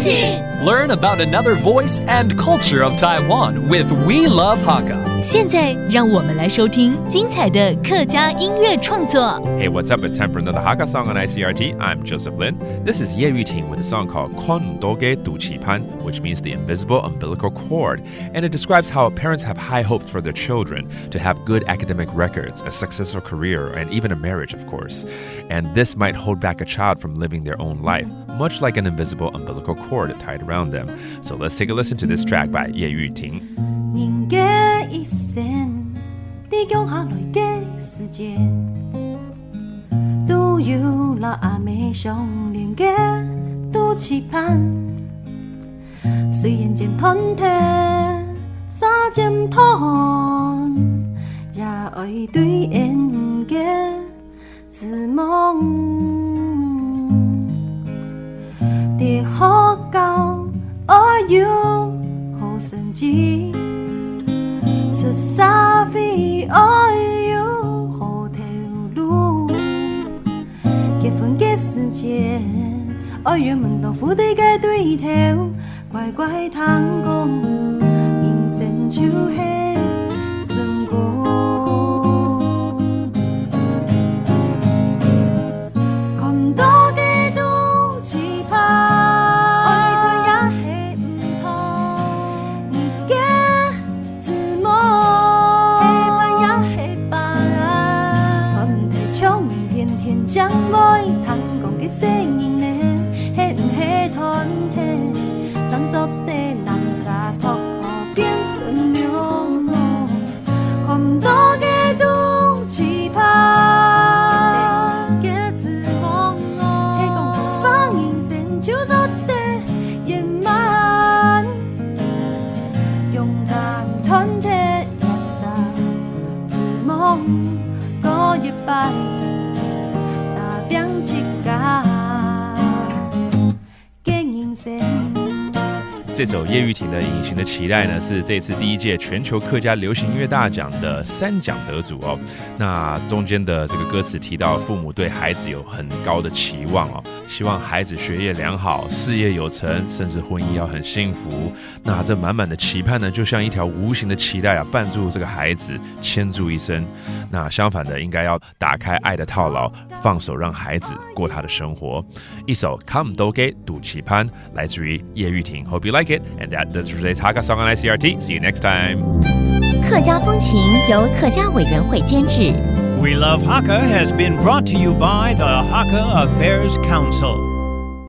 请 Learn about another voice and culture of Taiwan with We Love Hakka. 现在让我们来收听精彩的客家音乐创作。 Hey, what's up? It's time for another Hakka song on ICRT. I'm Joseph Lin. This is Ye Yuting with a song called Kon Doge Du Chipan, which means the invisible umbilical cord. And it describes how parents have high hopes for their children to have good academic records, a successful career, and even a marriage, of course. And this might hold back a child from living their own life, much like an invisible umbilical cord tied around them. So let's take a listen to this track by Ye Yuting. 人嘅一生，你共下來嘅時間，都有老阿妹相連嘅都期盼。雖然漸吞體，沙漸吞，也愛對人嘅自夢。啲學教愛要好成績。出社會愛有好條路，結婚嘅時節，愛要問到夫對嘅對頭，乖乖聽講，人生就係成功。咁多嘅都期盼。將愛談講嘅聲音呢，係唔係團體？裝作的南沙托可變成兩路，咁多嘅都期盼嘅自望我，係講同方人生就做的圓滿，勇敢團體一集自望過一百。这首叶玉婷的《隐形的期待》呢，是这次第一届全球客家流行音乐大奖的3奖得主哦。那中间的这个歌词提到，父母对孩子有很高的期望哦，希望孩子学业良好、事业有成，甚至婚姻要很幸福。那这满满的期盼呢，就像一条无形的脐带啊，绊住这个孩子，牵住一生。那相反的，应该要打开爱的套牢，放手让孩子过他的生活。一首《Come Doge Du Chipan》来自于叶玉婷。Hope you like it, and that does today's Hakka song on ICRT. See you next time. 客家风情由客家委员会监制。 We Love Hakka has been brought to you by the Hakka Affairs Council.